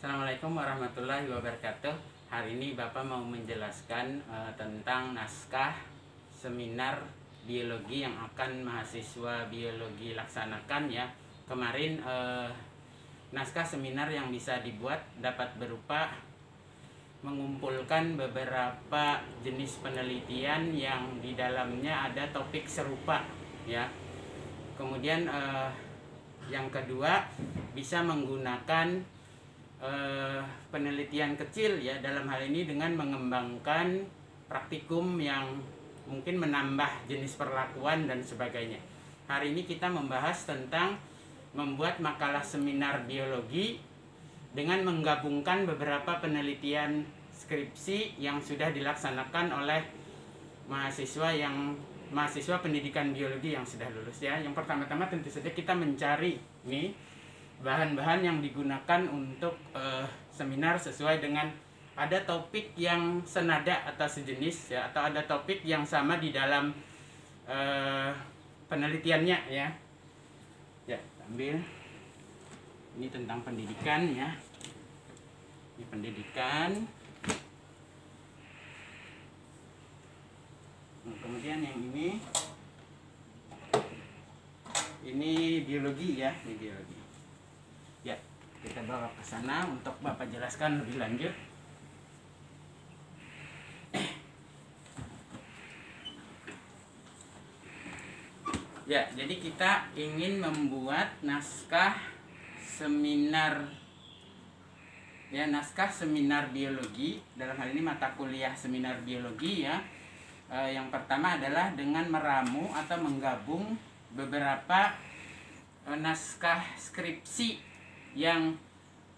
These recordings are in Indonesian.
Assalamualaikum warahmatullahi wabarakatuh. Hari ini Bapak mau menjelaskan tentang naskah seminar biologi yang akan mahasiswa biologi laksanakan ya. Kemarin naskah seminar yang bisa dibuat dapat berupa mengumpulkan beberapa jenis penelitian yang di dalamnya ada topik serupa ya. Kemudian yang kedua bisa menggunakan penelitian kecil ya, dalam hal ini dengan mengembangkan praktikum yang mungkin menambah jenis perlakuan dan sebagainya. Hari ini kita membahas tentang membuat makalah seminar biologi dengan menggabungkan beberapa penelitian skripsi yang sudah dilaksanakan oleh mahasiswa pendidikan biologi yang sudah lulus ya. Yang pertama-tama tentu saja kita mencari nih bahan-bahan yang digunakan untuk seminar sesuai dengan ada topik yang senada atau sejenis ya, atau ada topik yang sama di dalam penelitiannya ya. Ya, ambil ini tentang pendidikan ya. Ini pendidikan. Nah, kemudian yang ini biologi ya, ini biologi. Ya, kita bawa ke sana untuk Bapak jelaskan lebih lanjut. Ya, jadi kita ingin membuat naskah seminar ya, naskah seminar biologi. Dalam hal ini mata kuliah seminar biologi ya. Yang pertama adalah dengan meramu atau menggabung beberapa naskah skripsi yang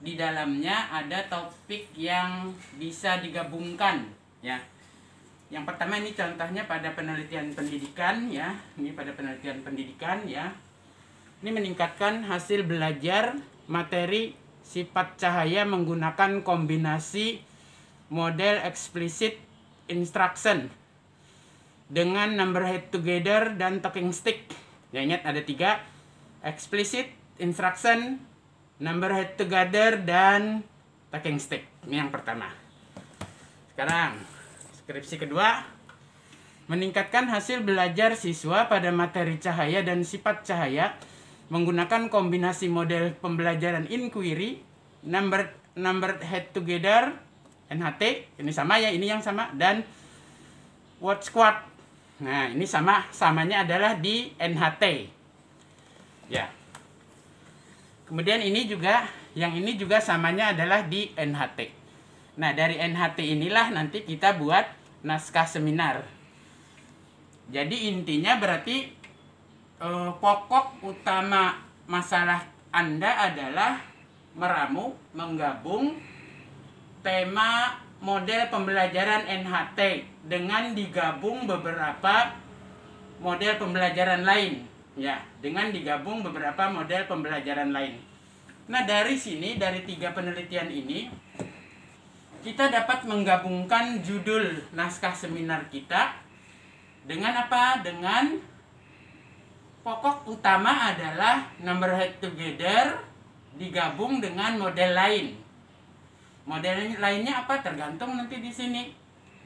di dalamnya ada topik yang bisa digabungkan ya. Yang pertama ini contohnya pada penelitian pendidikan ya. Ini pada penelitian pendidikan ya. Ini meningkatkan hasil belajar materi sifat cahaya menggunakan kombinasi model explicit instruction dengan number head together dan talking stick. Ya, ingat ada 3, explicit instruction, number head together, dan talking stick. Ini yang pertama. Sekarang skripsi kedua, meningkatkan hasil belajar siswa pada materi cahaya dan sifat cahaya menggunakan kombinasi model pembelajaran inquiry, number head together, NHT, ini sama ya, ini yang sama, dan word squad. Nah, ini samanya adalah di NHT. Ya. Kemudian yang ini juga samanya adalah di NHT. Nah, dari NHT inilah nanti kita buat naskah seminar. Jadi intinya berarti pokok utama masalah Anda adalah menggabung tema model pembelajaran NHT dengan digabung beberapa model pembelajaran lain ya, dengan digabung beberapa model pembelajaran lain. Nah, dari sini, dari 3 penelitian ini kita dapat menggabungkan judul naskah seminar kita dengan apa? Dengan pokok utama adalah number head together digabung dengan model lain. Model lainnya apa? Tergantung nanti di sini.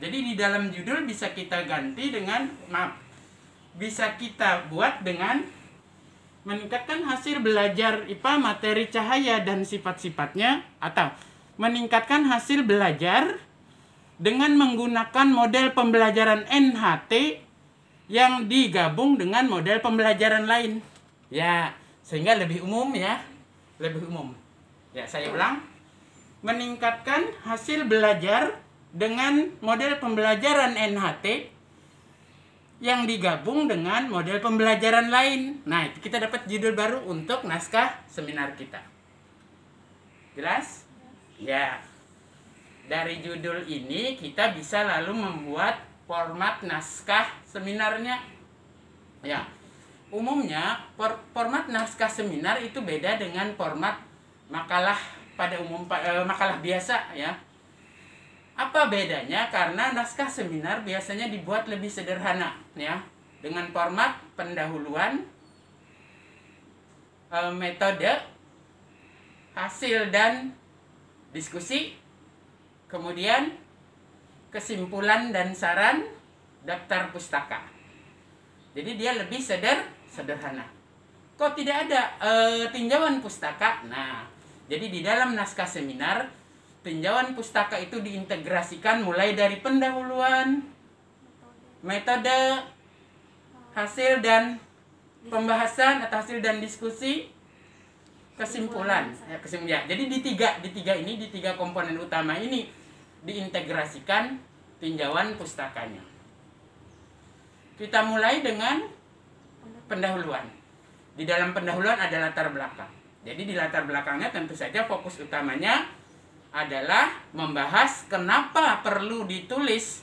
Jadi di dalam judul bisa kita ganti dengan bisa kita buat dengan meningkatkan hasil belajar IPA materi cahaya dan sifat-sifatnya, atau meningkatkan hasil belajar dengan menggunakan model pembelajaran NHT yang digabung dengan model pembelajaran lain. Ya, sehingga lebih umum ya. Lebih umum. Ya, saya ulang. Meningkatkan hasil belajar dengan model pembelajaran NHT yang digabung dengan model pembelajaran lain. Nah, itu kita dapat judul baru untuk naskah seminar kita. Jelas? Ya. Dari judul ini kita bisa lalu membuat format naskah seminarnya. Ya. Umumnya format naskah seminar itu beda dengan format makalah makalah biasa ya. Apa bedanya? Karena naskah seminar biasanya dibuat lebih sederhana ya, dengan format pendahuluan, metode, hasil dan diskusi, kemudian kesimpulan dan saran, daftar pustaka. Jadi dia lebih sederhana. Kok tidak ada tinjauan pustaka? Nah, jadi di dalam naskah seminar, tinjauan pustaka itu diintegrasikan mulai dari pendahuluan, metode, hasil dan pembahasan atau hasil dan diskusi, kesimpulan. Ya, jadi di tiga komponen utama ini diintegrasikan tinjauan pustakanya. Kita mulai dengan pendahuluan. Di dalam pendahuluan ada latar belakang. Jadi di latar belakangnya tentu saja fokus utamanya adalah membahas kenapa perlu ditulis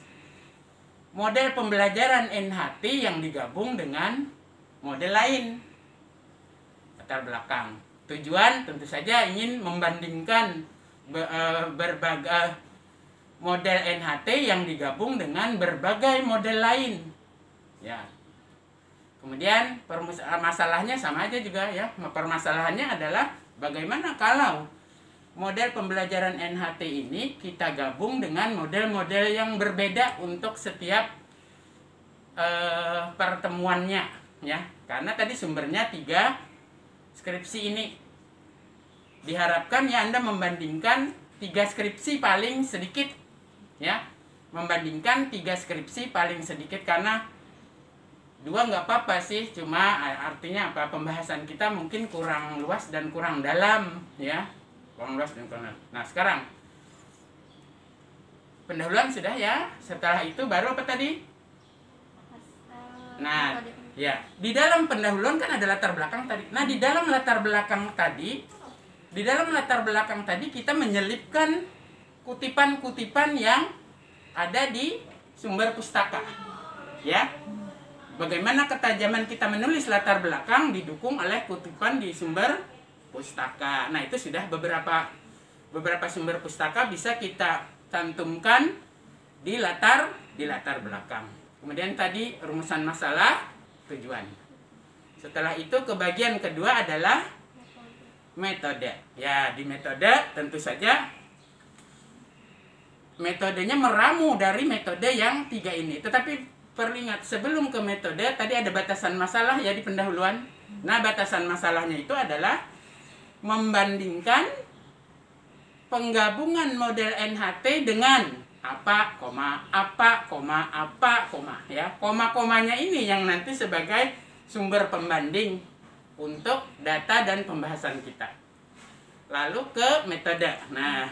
model pembelajaran NHT yang digabung dengan model lain. Latar belakang. Tujuan tentu saja ingin membandingkan berbagai model NHT yang digabung dengan berbagai model lain. Ya. Kemudian masalahnya sama aja juga ya. Permasalahannya adalah bagaimana kalau model pembelajaran NHT ini kita gabung dengan model-model yang berbeda untuk setiap pertemuannya ya. Karena tadi sumbernya 3 skripsi ini. Diharapkan ya Anda membandingkan 3 skripsi paling sedikit ya, membandingkan 3 skripsi paling sedikit, karena 2 nggak apa-apa sih, cuma artinya apa, pembahasan kita mungkin kurang luas dan kurang dalam ya, kurang luas dan kurang dalam. Nah sekarang pendahuluan sudah ya, setelah itu baru apa tadi? Nah ya, di dalam pendahuluan kan ada latar belakang tadi. Nah di dalam latar belakang tadi kita menyelipkan kutipan-kutipan yang ada di sumber pustaka. Ya. Bagaimana ketajaman kita menulis latar belakang didukung oleh kutipan di sumber pustaka. Nah, itu sudah beberapa sumber pustaka bisa kita cantumkan di latar belakang. Kemudian tadi rumusan masalah, tujuan. Setelah itu kebagian kedua adalah metode. Ya, di metode tentu saja metodenya meramu dari metode yang 3 ini. Tetapi perlu ingat, sebelum ke metode tadi ada batasan masalah ya di pendahuluan. Nah, batasan masalahnya itu adalah membandingkan penggabungan model NHT dengan apa, ya. Koma-komanya ini yang nanti sebagai sumber pembanding untuk data dan pembahasan kita. Lalu ke metode. Nah,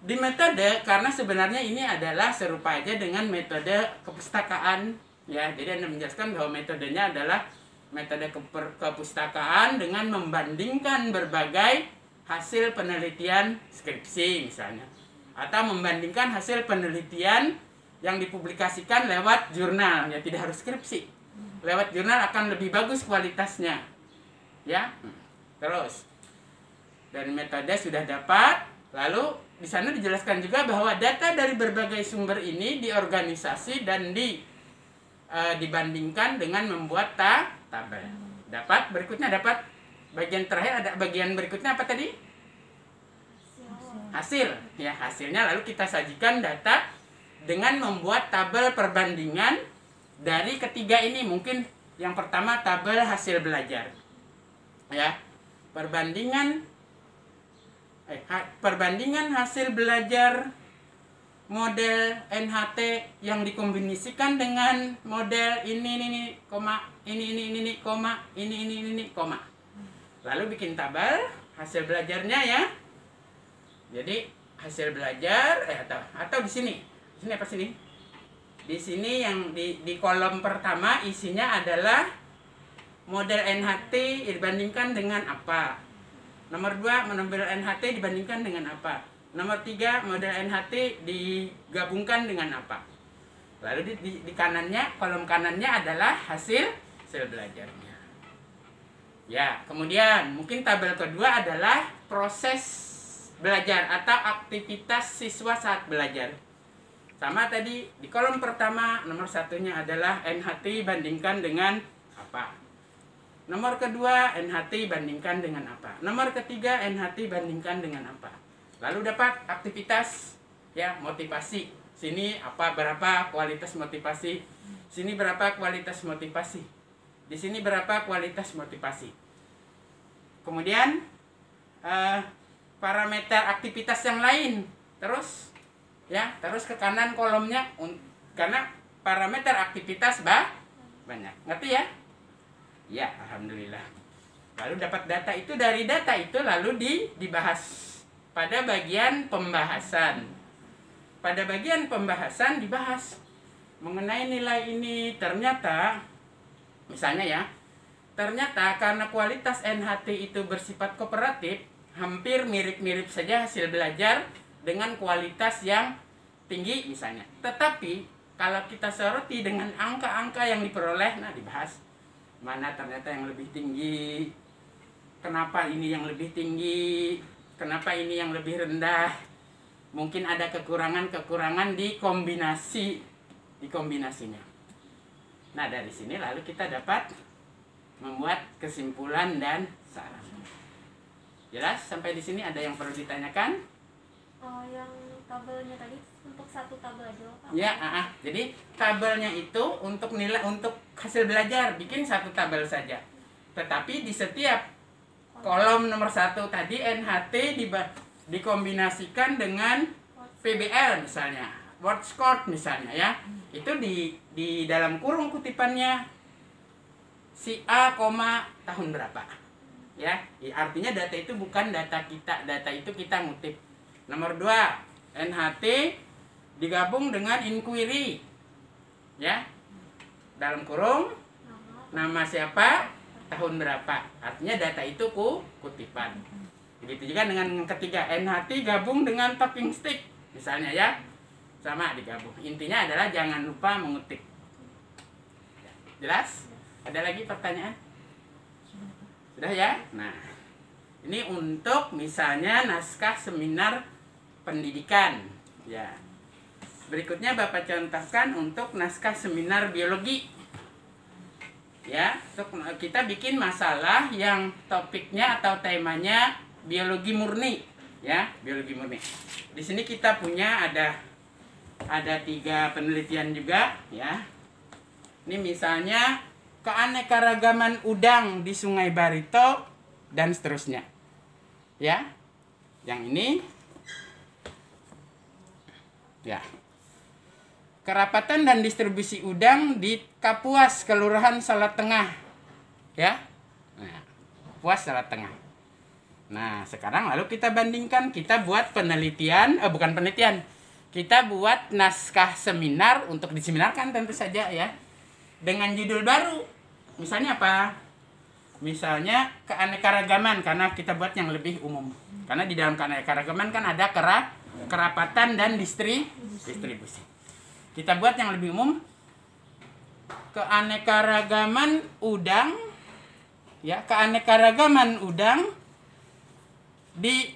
di metode, karena sebenarnya ini adalah serupa aja dengan metode kepustakaan ya. Jadi Anda menjelaskan bahwa metodenya adalah metode kepustakaan dengan membandingkan berbagai hasil penelitian skripsi misalnya, atau membandingkan hasil penelitian yang dipublikasikan lewat jurnal ya, tidak harus skripsi. Lewat jurnal akan lebih bagus kualitasnya ya. Terus dari metode sudah dapat, lalu di sana dijelaskan juga bahwa data dari berbagai sumber ini diorganisasi dan dibandingkan dengan membuat tabel. Dapat bagian terakhir, ada bagian berikutnya apa tadi? Hasil. Ya, hasilnya lalu kita sajikan data dengan membuat tabel perbandingan dari ketiga ini. Mungkin yang pertama tabel hasil belajar. Ya. Perbandingan hasil belajar model NHT yang dikombinasikan dengan model ini, koma. Lalu bikin tabel hasil belajarnya ya. Jadi hasil belajar atau di sini. Di sini apa sini? Di sini yang di kolom pertama isinya adalah model NHT dibandingkan dengan apa. Nomor 2, model NHT dibandingkan dengan apa. Nomor 3, model NHT digabungkan dengan apa. Lalu di kanannya, kolom kanannya adalah hasil belajarnya. Ya, kemudian mungkin tabel kedua adalah proses belajar atau aktivitas siswa saat belajar. Sama tadi, di kolom pertama, nomor 1-nya adalah NHT bandingkan dengan apa. Nomor kedua, NHT bandingkan dengan apa. Nomor ketiga, NHT bandingkan dengan apa. Lalu dapat aktivitas ya, motivasi. Sini apa berapa kualitas motivasi? Sini berapa kualitas motivasi? Di sini berapa kualitas motivasi? Kemudian parameter aktivitas yang lain. Terus ya, terus ke kanan kolomnya karena parameter aktivitas banyak. Ngerti ya? Ya, alhamdulillah. Lalu dapat data itu, dari data itu lalu dibahas pada bagian pembahasan. Pada bagian pembahasan dibahas mengenai nilai ini. Ternyata misalnya ya, ternyata karena kualitas NHT itu bersifat kooperatif, hampir mirip-mirip saja hasil belajar dengan kualitas yang tinggi misalnya. Tetapi kalau kita soroti dengan angka-angka yang diperoleh, nah dibahas mana ternyata yang lebih tinggi, kenapa ini yang lebih tinggi, kenapa ini yang lebih rendah. Mungkin ada kekurangan-kekurangan di kombinasinya. Nah, dari sini lalu kita dapat membuat kesimpulan dan saran. Jelas sampai di sini? Ada yang perlu ditanyakan? Yang tabelnya tadi untuk satu tabel aja, Pak? Ya, jadi tabelnya itu untuk nilai, untuk hasil belajar, bikin satu tabel saja. Tetapi di setiap kolom nomor 1 tadi NHT dikombinasikan dengan PBL misalnya, word score misalnya ya. Itu di dalam kurung kutipannya si A, tahun berapa. Ya, artinya data itu bukan data kita, data itu kita ngutip. Nomor 2, NHT digabung dengan inquiry. Ya. Dalam kurung nama siapa, tahun berapa. Artinya data itu kutipan. Begitu juga dengan yang ketiga, NHT gabung dengan talking stick misalnya ya. Sama digabung. Intinya adalah jangan lupa mengutip. Jelas? Ada lagi pertanyaan? Sudah ya? Nah, ini untuk misalnya naskah seminar pendidikan ya. Berikutnya Bapak contohkan untuk naskah seminar biologi ya. Untuk kita bikin masalah yang topiknya atau temanya biologi murni ya, biologi murni. Di sini kita punya ada 3 penelitian juga ya. Ini misalnya keanekaragaman udang di Sungai Barito dan seterusnya ya. Yang ini ya, kerapatan dan distribusi udang di Kapuas, Kelurahan Salak Tengah ya. Nah, Kapuas Salak Tengah. Nah, sekarang lalu kita bandingkan, kita buat penelitian, bukan penelitian, kita buat naskah seminar untuk diseminarkan tentu saja ya, dengan judul baru. Misalnya apa? Misalnya keanekaragaman, karena kita buat yang lebih umum. Karena di dalam keanekaragaman kan ada kerapatan dan distribusi. Kita buat yang lebih umum, keanekaragaman udang ya, keanekaragaman udang di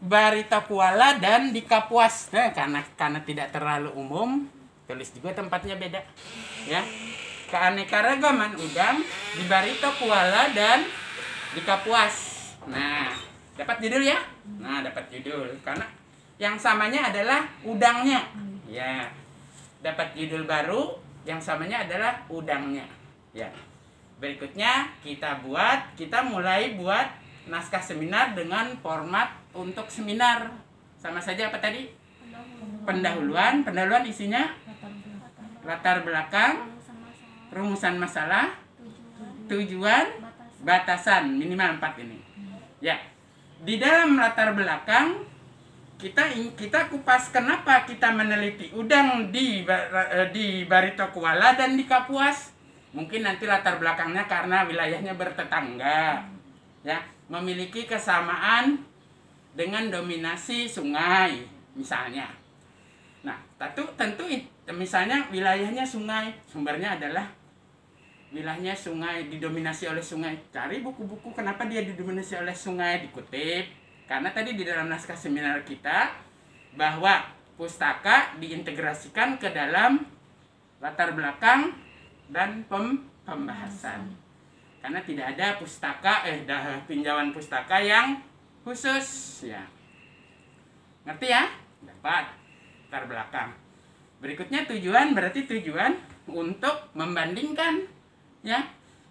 Barito Kuala dan di Kapuas. Nah, karena tidak terlalu umum, tulis juga tempatnya beda ya. Keanekaragaman udang di Barito Kuala dan di Kapuas. Nah, dapat judul ya? Nah, dapat judul karena yang samanya adalah udangnya. Ya. Dapat judul baru, yang samanya adalah udangnya. Ya. Berikutnya kita mulai buat naskah seminar dengan format untuk seminar. Sama saja apa tadi? Pendahuluan. Pendahuluan isinya latar belakang, rumusan masalah, tujuan, batasan, minimal 4 ini. Ya. Di dalam latar belakang kita kupas kenapa kita meneliti udang di Barito Kuala dan di Kapuas. Mungkin nanti latar belakangnya karena wilayahnya bertetangga. Ya, memiliki kesamaan dengan dominasi sungai misalnya. Nah, tentu misalnya wilayahnya sungai, sumbernya adalah wilayahnya sungai, didominasi oleh sungai. Cari buku-buku kenapa dia didominasi oleh sungai, dikutip. Karena tadi di dalam naskah seminar kita bahwa pustaka diintegrasikan ke dalam latar belakang dan pembahasan. Karena tidak ada pustaka tinjauan pustaka yang khusus ya. Ngerti ya? Dapat. Latar belakang. Berikutnya tujuan, berarti tujuan untuk membandingkan, ya,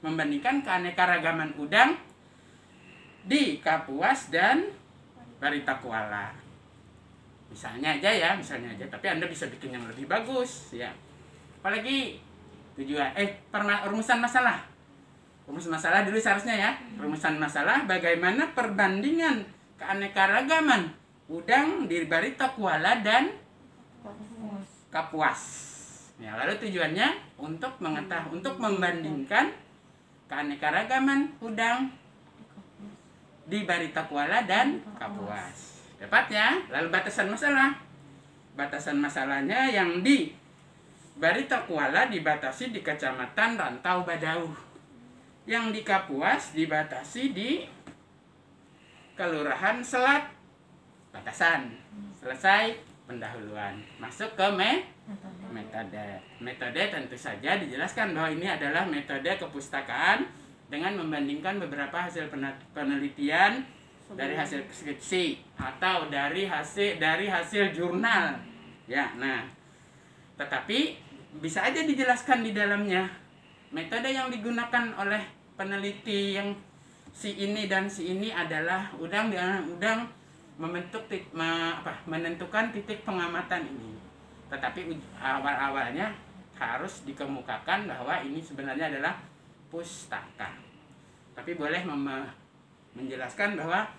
membandingkan keanekaragaman udang di Kapuas dan Barita Kuala. Misalnya aja, tapi Anda bisa bikin yang lebih bagus, ya. Apalagi tujuan, rumusan masalah. Rumus masalah dulu seharusnya ya. Rumusan masalah bagaimana perbandingan keanekaragaman udang di Barita Kuala dan Kapuas. Ya, lalu tujuannya untuk membandingkan keanekaragaman udang di Barita Kuala dan Kapuas. Dapat ya? Lalu batasan masalah. Batasan masalahnya yang di Barita Kuala dibatasi di Kecamatan Rantau Badau. Yang di Kapuas dibatasi di Kelurahan Selat. Batasan. Selesai pendahuluan. Masuk ke metode. Metode tentu saja dijelaskan bahwa ini adalah metode kepustakaan dengan membandingkan beberapa hasil penelitian dari hasil skripsi atau dari hasil jurnal. Ya, nah. Tetapi bisa aja dijelaskan di dalamnya. Metode yang digunakan oleh peneliti yang si ini dan si ini adalah udang menentukan titik pengamatan ini. Tetapi awal-awalnya harus dikemukakan bahwa ini sebenarnya adalah pustaka. Tapi boleh menjelaskan bahwa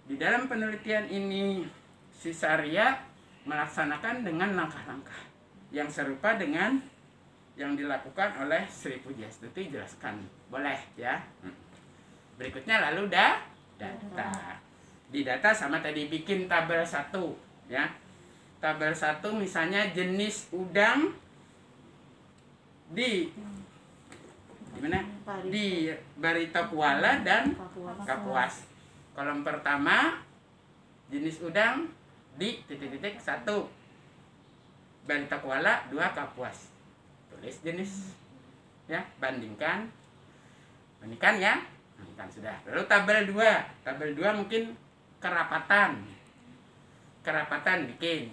di dalam penelitian ini si Saria melaksanakan dengan langkah-langkah yang serupa dengan yang dilakukan oleh Sri Pujiastuti, jelaskan. Boleh ya. Berikutnya lalu data. Di data sama tadi bikin tabel 1 ya. Tabel 1 misalnya jenis udang di mana? Di Barita Kuala dan Kapuas. Kolom pertama jenis udang di titik-titik 1 Barita Kuala, 2 Kapuas. Tulis jenis ya, bandingkan ya. Bandingkan sudah. Lalu tabel 2. Tabel 2 mungkin kerapatan bikin.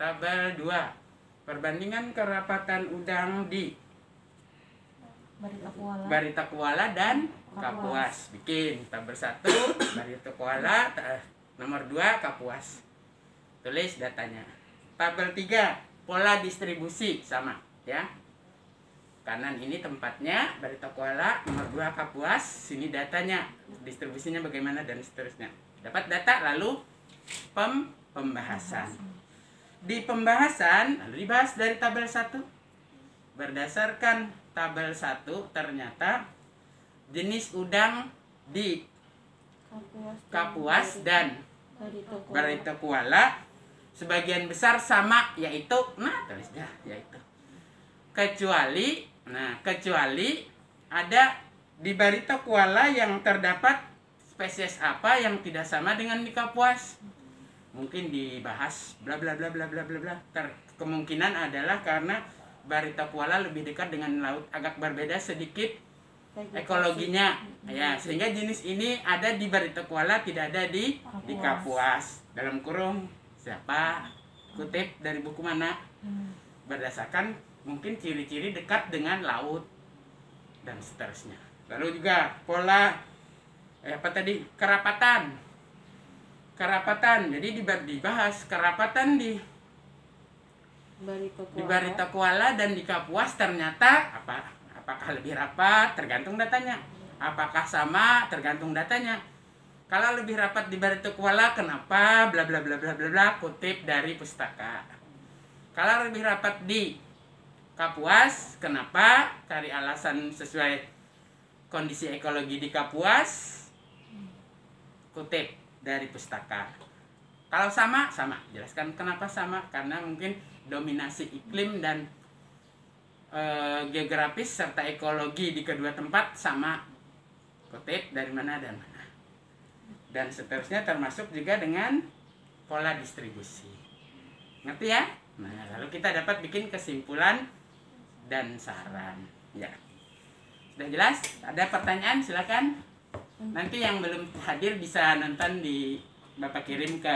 Tabel 2. Perbandingan kerapatan udang di Barita Kuala dan Kapuas. Bikin tabel 1 Barita Kuala, nomor 2 Kapuas. Tulis datanya. Tabel 3 pola distribusi sama ya. Kanan ini tempatnya Barita Kuala, nomor 2 Kapuas, sini datanya, distribusinya bagaimana dan seterusnya. Dapat data lalu pembahasan. Di pembahasan lalu dibahas dari tabel 1. Berdasarkan tabel 1 ternyata jenis udang di Kapuas dan Barita Kuala sebagian besar sama, yaitu tulisnya yaitu. Kecuali ada di Barita Kuala yang terdapat spesies apa yang tidak sama dengan di Kapuas. Mungkin dibahas bla bla bla bla bla bla bla. Kemungkinan adalah karena Barita Kuala lebih dekat dengan laut, agak berbeda sedikit ekologinya. Ya, sehingga jenis ini ada di Barita Kuala, tidak ada di Kapuas. Dalam kurung siapa? Kutip dari buku mana? Berdasarkan mungkin ciri-ciri dekat dengan laut dan seterusnya. Lalu juga pola kerapatan. Jadi dibahas kerapatan di Barita Kuala dan di Kapuas ternyata apakah lebih rapat, tergantung datanya. Apakah sama, tergantung datanya. Kalau lebih rapat di Barita Kuala, kenapa? Bla bla bla bla bla bla. Kutip dari pustaka. Kalau lebih rapat di Kapuas, kenapa? Cari alasan sesuai kondisi ekologi di Kapuas. Kutip dari pustaka. Kalau sama, jelaskan kenapa sama. Karena mungkin dominasi iklim dan geografis serta ekologi di kedua tempat sama. Kutip dari mana dan mana. Dan seterusnya, termasuk juga dengan pola distribusi. Ngerti ya? Nah, lalu kita dapat bikin kesimpulan dan saran. Ya. Sudah jelas? Ada pertanyaan? Silakan. Nanti yang belum hadir bisa nonton Bapak kirim ke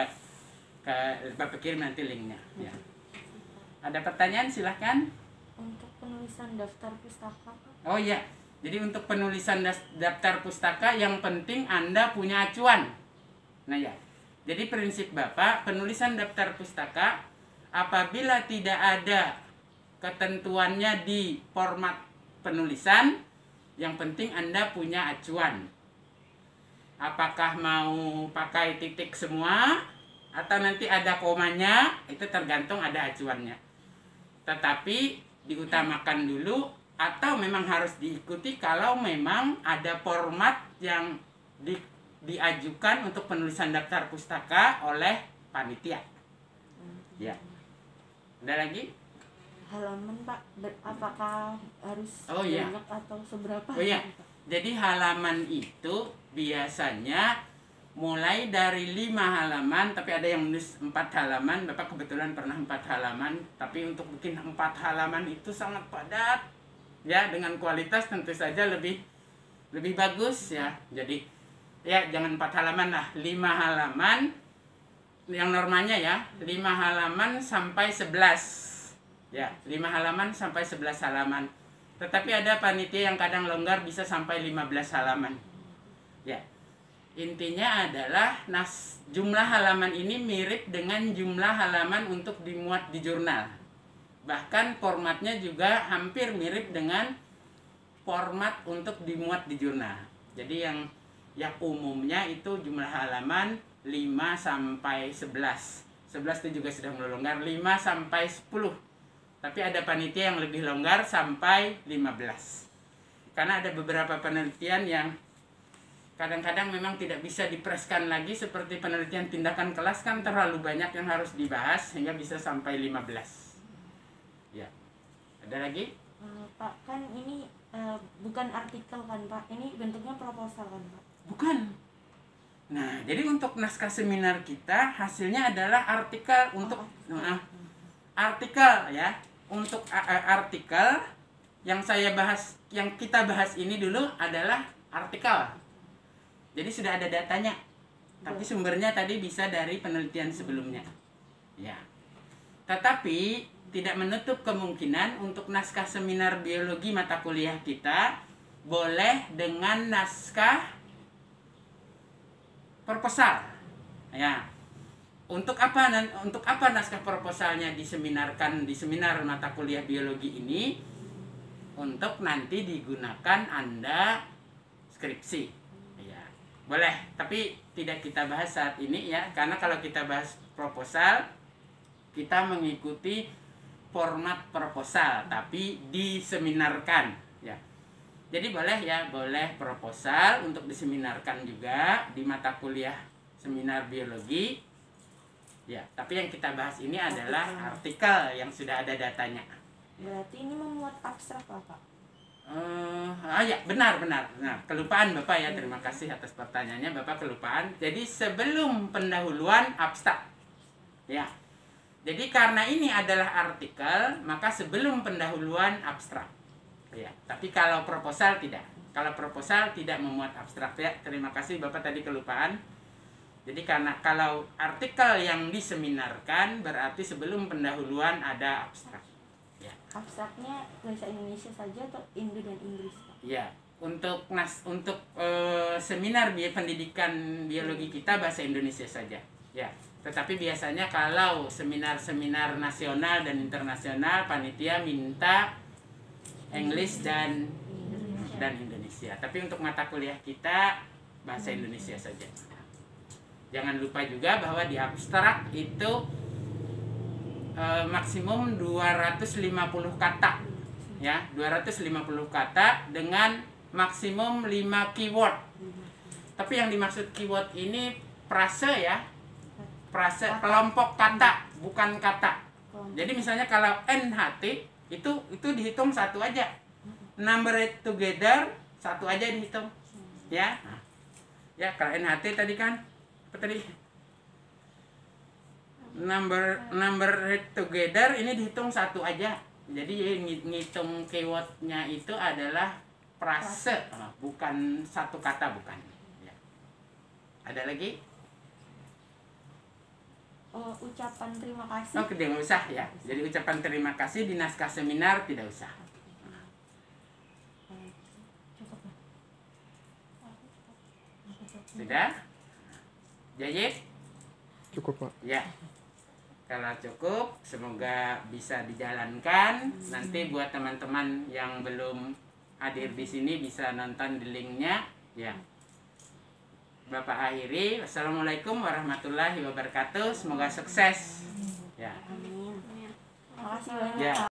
Bapak kirim nanti linknya. Ya. Ada pertanyaan silahkan. Untuk penulisan daftar pustaka, Pak. Oh iya, jadi untuk penulisan daftar pustaka yang penting Anda punya acuan. Nah ya, jadi prinsip Bapak penulisan daftar pustaka apabila tidak ada ketentuannya di format penulisan, yang penting Anda punya acuan. Apakah mau pakai titik semua atau nanti ada komanya, itu tergantung ada acuannya. Tetapi diutamakan dulu atau memang harus diikuti kalau memang ada format yang diajukan untuk penulisan daftar pustaka oleh panitia. Ya. Ada lagi? Halaman, Pak, apakah harus iya. banyak atau seberapa? Oh iya. Jadi halaman itu biasanya mulai dari 5 halaman, tapi ada yang nulis 4 halaman. Bapak kebetulan pernah 4 halaman, tapi untuk bikin 4 halaman itu sangat padat. Ya, dengan kualitas tentu saja lebih bagus ya. Jadi ya jangan 4 halaman lah, 5 halaman yang normalnya ya, 5 halaman sampai 11. Ya, 5 halaman sampai 11 halaman. Tetapi ada panitia yang kadang longgar bisa sampai 15 halaman. Ya. Intinya adalah jumlah halaman ini mirip dengan jumlah halaman untuk dimuat di jurnal. Bahkan formatnya juga hampir mirip dengan format untuk dimuat di jurnal. Jadi yang umumnya itu jumlah halaman 5 sampai 11. 11 itu juga sudah mulai longgar, 5 sampai 10. Tapi ada panitia yang lebih longgar sampai 15. Karena ada beberapa penelitian yang kadang-kadang memang tidak bisa dipreskan lagi, seperti penelitian tindakan kelas kan terlalu banyak yang harus dibahas sehingga bisa sampai 15. Ya. Ada lagi? Pak, kan ini bukan artikel kan, Pak? Ini bentuknya proposal kan, Pak? Bukan. Nah, jadi untuk naskah seminar kita hasilnya adalah artikel untuk artikel ya. Untuk artikel yang kita bahas ini dulu adalah artikel. Jadi sudah ada datanya. Tapi sumbernya tadi bisa dari penelitian sebelumnya. Ya. Tetapi tidak menutup kemungkinan untuk naskah seminar biologi mata kuliah kita boleh dengan naskah proposal. Ya. Untuk apa naskah proposalnya diseminarkan di seminar mata kuliah biologi ini? Untuk nanti digunakan Anda skripsi. Ya. Boleh, tapi tidak kita bahas saat ini ya, karena kalau kita bahas proposal kita mengikuti format proposal tapi diseminarkan ya. Jadi boleh ya, boleh proposal untuk diseminarkan juga di mata kuliah seminar biologi. Ya, tapi yang kita bahas ini adalah artikel yang sudah ada datanya. Berarti ini memuat abstrak, Pak? Ya, benar. Nah, kelupaan Bapak ya, terima kasih atas pertanyaannya. Bapak kelupaan. Jadi sebelum pendahuluan abstrak. Ya. Jadi karena ini adalah artikel, maka sebelum pendahuluan abstrak. Ya, tapi kalau proposal tidak. Kalau proposal tidak memuat abstrak ya. Terima kasih Bapak tadi kelupaan. Jadi karena kalau artikel yang diseminarkan berarti sebelum pendahuluan ada abstrak. Ya. Abstraknya bahasa Indonesia saja atau Indo dan Inggris, Pak? Ya, untuk seminar pendidikan biologi kita bahasa Indonesia saja. Ya. Tetapi biasanya kalau seminar-seminar nasional dan internasional panitia minta English dan Indonesia. Tapi untuk mata kuliah kita bahasa Indonesia saja. Jangan lupa juga bahwa di abstrak itu maksimum 250 kata. Ya, 250 kata dengan maksimum 5 keyword. Tapi yang dimaksud keyword ini frase ya. Frase kelompok kata, bukan kata. Jadi misalnya kalau NHT itu dihitung satu aja. Number it together satu aja dihitung. Ya. Ya, kalau NHT tadi kan apa tadi? Number it together ini dihitung satu aja. Jadi ngitung keywordnya itu adalah frase, bukan satu kata, bukan. Ya. Ada lagi? ucapan terima kasih. Oh, tidak usah ya. Jadi ucapan terima kasih di naskah seminar tidak usah. Cukup Pak. Sudah? Jayid? Cukup, Pak. Ya. Kalau cukup, semoga bisa dijalankan. Nanti buat teman-teman yang belum hadir di sini bisa nonton di linknya. Ya. Bapak akhiri. Wassalamualaikum warahmatullahi wabarakatuh. Semoga sukses. Ya. Amin. Terima kasih banyak Ya. Pak.